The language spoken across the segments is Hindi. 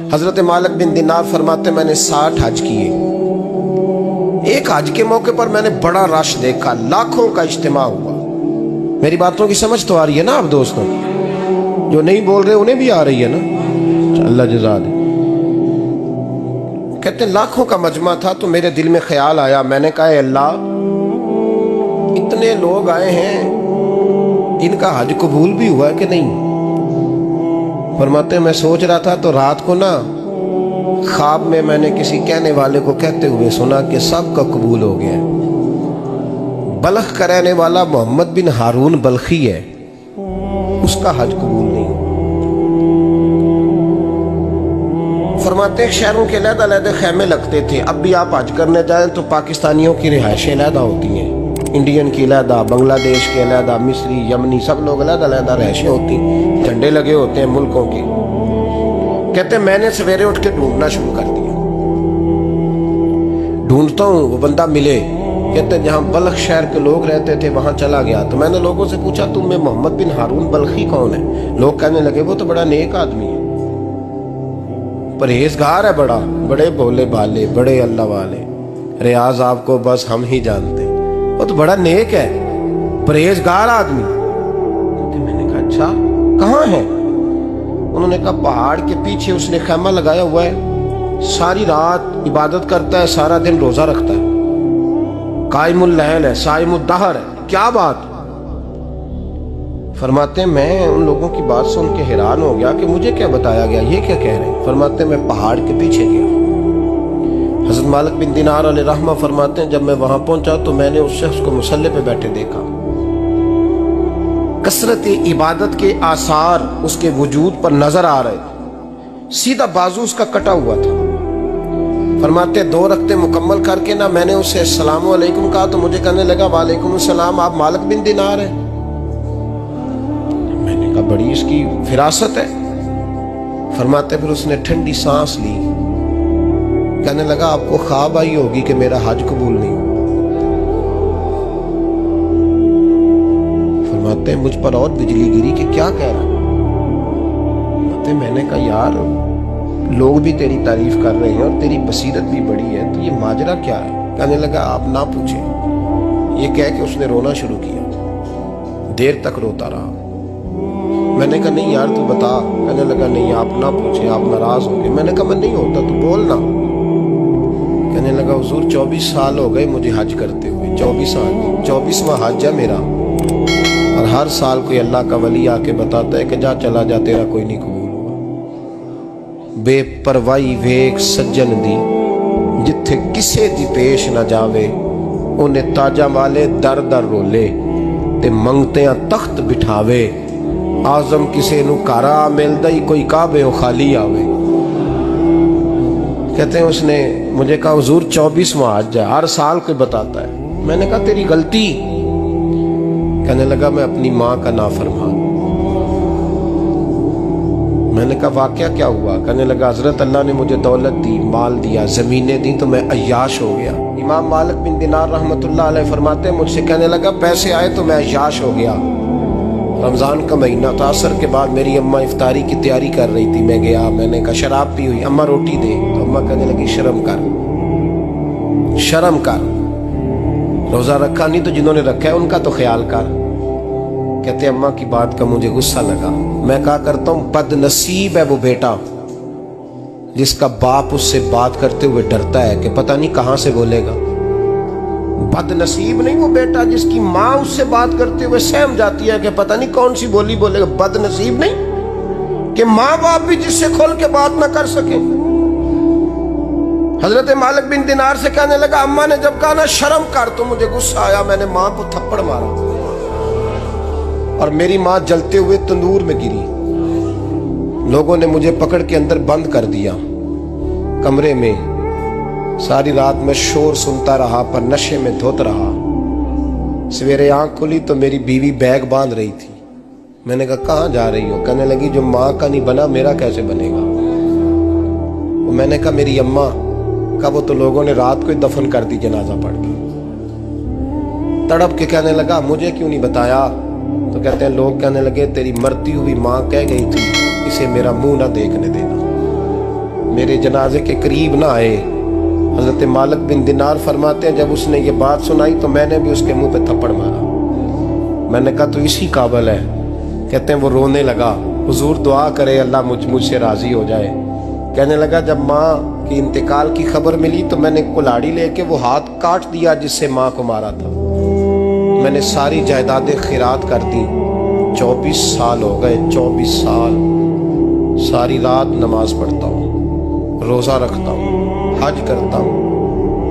हजरत मालिक बिन दिनार फरमाते मैंने 60 हज किए। एक हज के मौके पर मैंने बड़ा रश देखा, लाखों का इज्तिमा हुआ। मेरी बातों की समझ तो आ रही है ना आप दोस्तों? जो नहीं बोल रहे उन्हें भी आ रही है ना? अल्लाह जज़ा दे। कहते लाखों का मजमा था तो मेरे दिल में ख्याल आया, मैंने कहा अल्लाह इतने लोग आए हैं, इनका हज कबूल भी हुआ है कि नहीं? फरमाते मैं सोच रहा था तो रात को ना ख्वाब में मैंने किसी कहने वाले को कहते हुए सुना कि सबका कबूल हो गया। बल्ख का रहने वाला मोहम्मद बिन हारून बल्खी है, उसका हज कबूल नहीं। फरमाते शहरों के अलग-अलग खैमे लगते थे। अब भी आप हज करने जाएं तो पाकिस्तानियों की रिहाइशें अलहदा होती हैं, इंडियन की अलहदा, बांग्लादेश के अलहदा, मिस्री, यमनी, सब लोग अलग-अलग रिहाइशें होती, झंडे लगे होते हैं मुल्कों के। कहते मैंने सवेरे उठ के ढूंढना शुरू कर दिया, ढूंढता हूँ वो बंदा मिले। कहते जहाँ बल्ख शहर के लोग रहते थे वहां चला गया तो मैंने लोगों से पूछा तुम में मोहम्मद बिन हारून बल्खी कौन है? लोग कहने लगे वो तो बड़ा नेक आदमी है, परहेजगार है, बड़े भोले भाले, बड़े अल्लाह वाले, रियाज आपको बस हम ही जानते, वो तो बड़ा नेक है, परहेजगार आदमी। तो मैंने कहा अच्छा कहाँ है? उन्होंने कहा पहाड़ के पीछे उसने खैमा लगाया हुआ है, सारी रात इबादत करता है, सारा दिन रोजा रखता है, कायमुल लैल है, साइमुद दहर है। क्या बात? फरमाते मैं उन लोगों की बात सुन के हैरान हो गया कि मुझे क्या बताया गया, ये क्या कह रहे हैं? फरमाते मैं पहाड़ के पीछे गया। हज़रत मालिक बिन दिनार अलैहि रहमा फरमाते हैं जब मैं वहां पहुंचा तो मैंने उस शख्स को मुसल्ले पे बैठे देखा। कसरत इबादत के आसार उसके वजूद पर नजर आ रहे थे, सीधा बाजू उसका कटा हुआ था। फरमाते 2 रकते मुकम्मल करके ना मैंने उससे अस्सलामु अलैकुम कहा तो मुझे कहने लगा वालेकुम अस्सलाम, आप मालिक बिन दिनार हैं? मैंने कहा बड़ी इसकी फिरासत है। फरमाते फिर उसने ठंडी सांस ली, कहने लगा आपको ख्वाब आई होगी कि मेरा हज कबूल नहीं। फरमाते मुझ पर और बिजली गिरी कि क्या कह रहा? मैंने कहा यार लोग भी तेरी तारीफ कर रहे हैं और तेरी बसीरत भी बड़ी है, तो ये माजरा क्या है? कहने लगा आप ना पूछें। ये कह के उसने रोना शुरू किया, देर तक रोता रहा। मैंने कहा नहीं यार तू बता। कहने लगा नहीं आप ना पूछे, आप नाराज हो गए। मैंने कहा मैं नहीं होता, तू बोलना। कहने लगा हुजूर 24 साल हो गए मुझे हज करते हुए, 24 साल, 24वां हज है मेरा, और हर साल कोई अल्लाह का वली आके बताता है कि जा चला जा तेरा कोई नहीं कबूल हुआ। बेपरवाही वेख सज्जन दी जिथे किसे दी पेश न जावे, उन्हें ताजा वाले दर दर रोले ते मंगतियां तख्त बिठावे। आजम किसे नु कारा मिलदा ही कोई काबे ओ खाली आवे। कहते हैं उसने मुझे कहा हुजूर 24वां हज है, हर साल कोई बताता है। मैंने कहा तेरी गलती। कहने लगा मैं अपनी माँ का नाफरमान। मैंने कहा वाकया क्या हुआ? कहने लगा हजरत अल्लाह ने मुझे दौलत दी, माल दिया, जमीनें दी तो मैं अय्याश हो गया। इमाम मालिक बिन दिनार रहमतुल्लाह अलैह फरमाते मुझसे कहने लगा पैसे आए तो मैं अय्याश हो गया। रमजान का महीना था, असर के बाद मेरी अम्मा इफ्तारी की तैयारी कर रही थी, मैं गया, मैंने कहा शराब पी हुई, अम्मा रोटी दे, तो अम्मा कहने लगी शर्म कर, शर्म कर, रोजा रखा नहीं तो जिन्होंने रखा है उनका तो ख्याल कर। कहते अम्मा की बात का मुझे गुस्सा लगा। मैं कहा करता हूं बदनसीब है वो बेटा जिसका बाप उससे बात करते हुए डरता है कि पता नहीं कहां से बोलेगा। बदनसीब नहीं वो बेटा जिसकी माँ उससे बात करते हुए सहम जाती है कि पता नहीं कौन सी बोली बोलेगा। बदनसीब नहीं कि माँ बाप भी जिससे खोल के बात ना कर सके। हजरत मालिक बिन दिनार से कहने लगा अम्मा ने जब कहा ना शर्म कर तो मुझे गुस्सा आया, मैंने माँ को थप्पड़ मारा और मेरी माँ जलते हुए तंदूर में गिरी। लोगों ने मुझे पकड़ के अंदर बंद कर दिया कमरे में। सारी रात मैं शोर सुनता रहा पर नशे में धुत रहा। सवेरे आंख खुली तो मेरी बीवी बैग बांध रही थी। मैंने कहा कहाँ जा रही हो? कहने लगी जो माँ का नहीं बना मेरा कैसे बनेगा। मैंने कहा मेरी अम्मा का वो तो लोगों ने रात को ही दफन कर दी जनाजा पढ़ के। तड़प के कहने लगा मुझे क्यों नहीं बताया? तो कहते हैं लोग कहने लगे तेरी मरती हुई माँ कह गई थी इसे मेरा मुंह ना देखने देना। मेरे जनाजे के करीब ना आए। हजरत मालिक बिन दिनार फरमाते हैं जब उसने ये बात सुनाई तो मैंने भी उसके मुंह पे थप्पड़ मारा। मैंने कहा तू इसी काबिल है। कहते हैं वो रोने लगा, हुजूर दुआ करे अल्लाह मुझसे राजी हो जाए। कहने लगा जब माँ की इंतकाल की खबर मिली तो मैंने कुल्हाड़ी लेके वो हाथ काट दिया जिससे माँ को मारा था। मैंने सारी जायदादें खिरात कर दी। 24 साल हो गए, 24 साल। सारी रात नमाज पढ़ता हूँ, रोज़ा रखता हूँ, हज करता हूँ,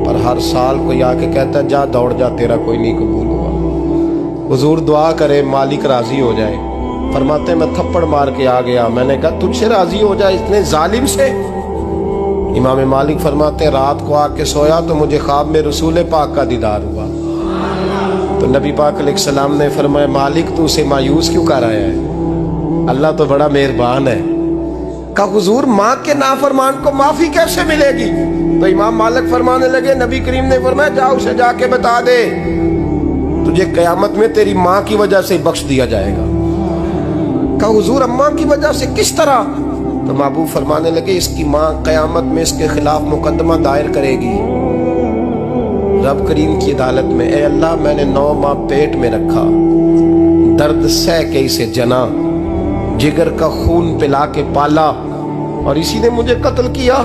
पर हर साल कोई आके कहता है जा दौड़ जा, तेरा कोई नहीं कबूल हुआ। हुजूर दुआ करे मालिक राजी हो जाए। फरमाते मैं थप्पड़ मार के आ गया। मैंने कहा तुझसे राजी हो जाए इतने जालिम से? इमाम मालिक फरमाते रात को आके सोया तो मुझे ख्वाब में रसूल पाक का दीदार हुआ। तो नबी पाक अलैहिस्सलाम ने फरमाया मालिक तू उसे मायूस क्यों कर आया है? अल्लाह तो बड़ा मेहरबान है। कहा हुजूर माँ के नाफरमान को माफी कैसे मिलेगी? तो इमाम मालिक फरमाने लगे नबी करीम ने फरमाया जा उसे जाके बता दे तुझे कयामत में तेरी माँ की वजह से बख्श दिया जाएगा। कहा हुजूर अम्मा की वजह से किस तरह? तो महबूब फरमाने लगे इसकी माँ कयामत में इसके खिलाफ मुकदमा दायर करेगी रब करीम की अदालत में। ए अल्लाह मैंने 9 माह पेट में रखा, दर्द सह के इसे जना, जिगर का खून पिला के पाला और इसी ने मुझे कत्ल किया।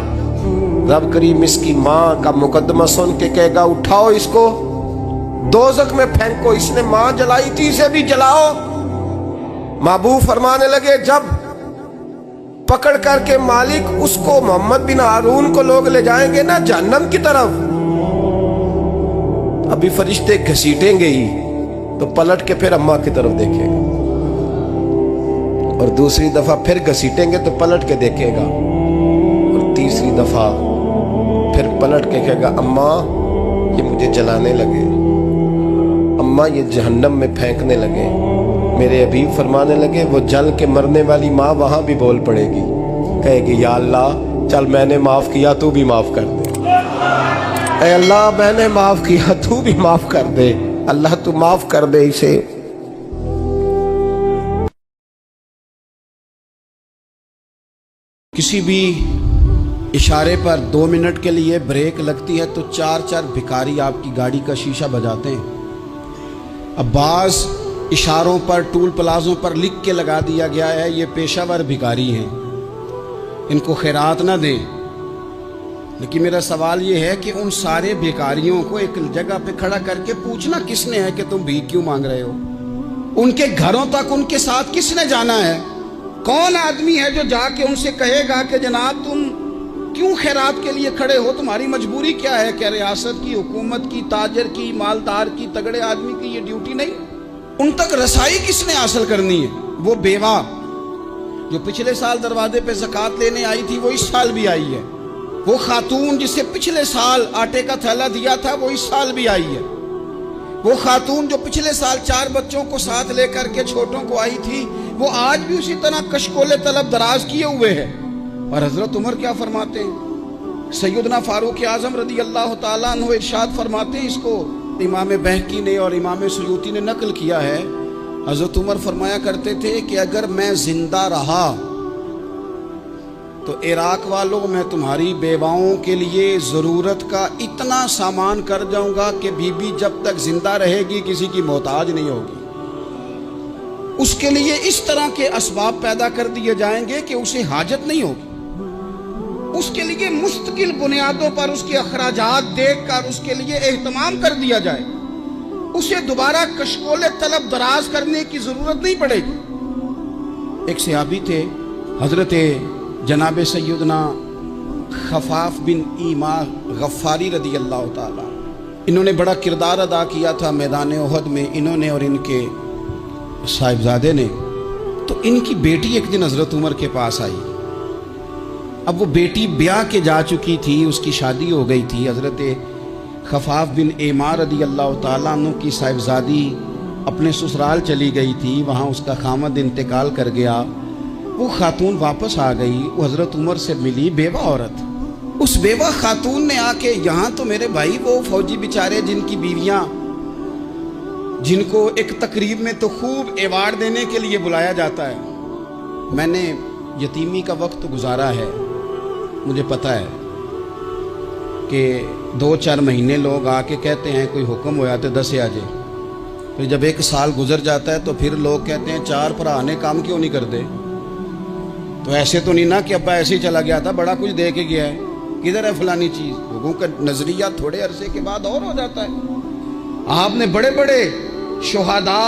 रब करीम इसकी माँ का मुकदमा सुन के कहेगा उठाओ इसको दोज़ख में फेंको, इसने माँ जलाई थी इसे भी जलाओ। महबूब फरमाने लगे जब पकड़ करके मालिक उसको मोहम्मद बिन हारून को लोग ले जाएंगे ना जहन्नम की तरफ, अभी फरिश्ते घसीटेंगे ही तो पलट के फिर अम्मा की तरफ देखेगा और दूसरी दफा फिर घसीटेंगे तो पलट के देखेगा और तीसरी दफा फिर पलट के कहेगा अम्मा ये मुझे जलाने लगे, अम्मा ये जहन्नम में फेंकने लगे। मेरे अबीब फरमाने लगे वो जल के मरने वाली माँ वहां भी बोल पड़ेगी, कहेगी या अल्लाह चल मैंने माफ किया तू भी माफ कर दे। ऐ अल्लाह मैंने माफ किया तू भी माफ कर दे, अल्लाह तू माफ कर दे इसे। किसी भी इशारे पर 2 मिनट के लिए ब्रेक लगती है तो 4-4 भिखारी आपकी गाड़ी का शीशा बजाते हैं। अब बाज़ इशारों पर टूल प्लाजों पर लिख के लगा दिया गया है ये पेशावर भिखारी हैं, इनको खैरात ना दें। लेकिन मेरा सवाल ये है कि उन सारे भिखारियों को एक जगह पे खड़ा करके पूछना किसने है कि तुम भीख क्यों मांग रहे हो? उनके घरों तक उनके साथ किसने जाना है? कौन आदमी है जो जाके उनसे कहेगा कि जनाब तुम क्यों खैरात के लिए खड़े हो, तुम्हारी मजबूरी क्या है? क्या रियासत की, हुकूमत की, ताजर की, मालदार की, तगड़े आदमी की ये ड्यूटी नहीं? उन तक रसाई किसने हासिल करनी है? वो बेवा जो पिछले साल दरवाजे पे ज़कात लेने आई थी वो इस साल भी आई है। वो खातून जिसे पिछले साल आटे का थैला दिया था वो इस साल भी आई है। वो खातून जो पिछले साल 4 बच्चों को साथ लेकर के छोटों को आई थी वो आज भी उसी तरह कशकोले तलब दराज किए हुए है। और हजरत उमर क्या फरमाते हैं? सैयदना फारूक आजम रदी अल्लाह ताला अन्हु इरशाद फरमाते हैं, इसको इमाम बहकी ने और इमाम सुयूती ने नकल किया है। हजरत उमर फरमाया करते थे कि अगर मैं जिंदा रहा तो इराक वालों मैं तुम्हारी बेवाओं के लिए ज़रूरत का इतना सामान कर जाऊंगा कि बीबी जब तक जिंदा रहेगी किसी की मोहताज नहीं होगी। उसके लिए इस तरह के असबाब पैदा कर दिए जाएंगे कि उसे हाजत नहीं होगी। उसके लिए मुस्तकिल बुनियादों पर उसके अखराजात देखकर उसके लिए एहतमाम कर दिया जाए। उसे दोबारा कशकोले तलब दराज करने की जरूरत नहीं पड़ेगी। एक सहाबी थे हजरत जनाब सैयदना खफाफ बिन ईमा गफ्फारी रदी अल्लाह ताला। इन्होंने बड़ा किरदार अदा किया था मैदान उहद में, इन्होंने और इनके साहिबजादे ने। तो इनकी बेटी एक दिन हजरत उमर के पास आई। अब वो बेटी ब्याह के जा चुकी थी, उसकी शादी हो गई थी। हजरत खफाफ बिन ईमा रदी अल्लाह ताला अन्हु की साहिबजादी अपने ससुराल चली गई थी, वहाँ उसका खामद इंतकाल कर गया। वो खातून वापस आ गई, वो हजरत उमर से मिली, बेवा औरत। उस बेवा खातून ने आके, यहाँ तो मेरे भाई वो फौजी बेचारे जिनकी बीवियाँ, जिनको एक तकरीब में तो खूब एवार्ड देने के लिए बुलाया जाता है, मैंने यतीमी का वक्त गुजारा है, मुझे पता है कि 2-4 महीने लोग आके कहते हैं कोई हुक्म होया तो दस आ जाए, फिर जब 1 साल गुजर जाता है तो फिर लोग कहते हैं 4 भरा ने काम क्यों नहीं करते। तो ऐसे तो नहीं ना कि अब्बा ऐसे ही चला गया था, बड़ा कुछ दे के गया है, किधर है फलानी चीज। लोगों का नजरिया थोड़े अरसे के बाद और हो जाता है। आपने बड़े बड़े शुहदा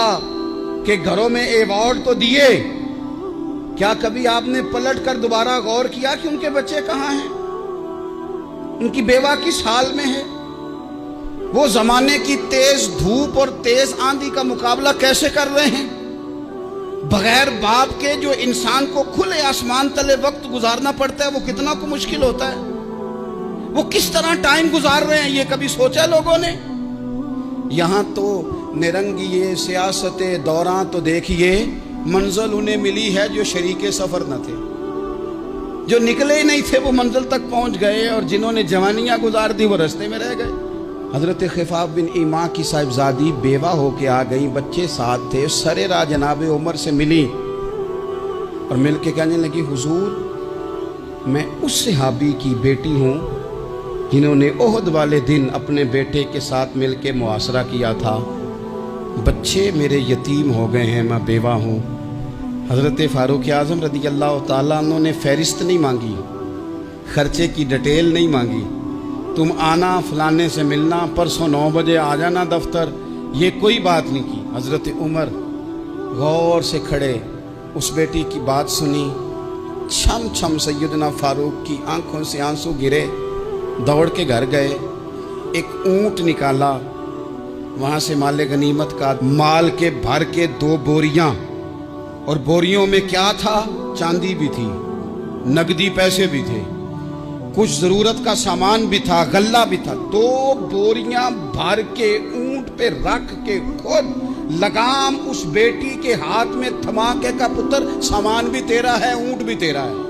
के घरों में अवार्ड तो दिए, क्या कभी आपने पलट कर दोबारा गौर किया कि उनके बच्चे कहां हैं, उनकी बेवा किस हाल में है, वो जमाने की तेज धूप और तेज आंधी का मुकाबला कैसे कर रहे हैं। बगैर बाप के जो इंसान को खुले आसमान तले वक्त गुजारना पड़ता है वो कितना को मुश्किल होता है, वो किस तरह टाइम गुजार रहे हैं, ये कभी सोचा लोगों ने। यहां तो निरंगी सियासत दौरां तो देखिए मंजिल उन्हें मिली है जो शरीके सफर न थे, जो निकले ही नहीं थे वो मंजिल तक पहुंच गए, और जिन्होंने जवानियां गुजार दी वो रास्ते में रह गए। हजरत खिफाफ बिन ईमा की साहिबजादी बेवा होके आ गई, बच्चे साथ थे, सरेरा जनाब उमर से मिली और मिल के कहने लगी, हुजूर मैं उस सहाबी की बेटी हूँ जिन्होंने ओहद वाले दिन अपने बेटे के साथ मिल के मुआसरा किया था, बच्चे मेरे यतीम हो गए हैं, मैं बेवा हूँ। हजरत फारूक आज़म रदी अल्लाह ताला अन्हु ने फहरिस्त नहीं मांगी, खर्चे की डिटेल नहीं मांगी, तुम आना फलाने से मिलना, परसों 9 बजे आ जाना दफ्तर, ये कोई बात नहीं की। हजरत उमर गौर से खड़े उस बेटी की बात सुनी, छम छम सैयदना फारूक की आंखों से आंसू गिरे, दौड़ के घर गए, एक ऊंट निकाला, वहां से माले गनीमत का माल के भर के 2 बोरियां, और बोरियों में क्या था, चांदी भी थी, नकदी पैसे भी थे, कुछ जरूरत का सामान भी था, गल्ला भी था। 2 बोरियां भर के ऊंट पे रख के खुद लगाम उस बेटी के हाथ में थमा के का पुत्र सामान भी तेरा है, ऊंट भी तेरा है।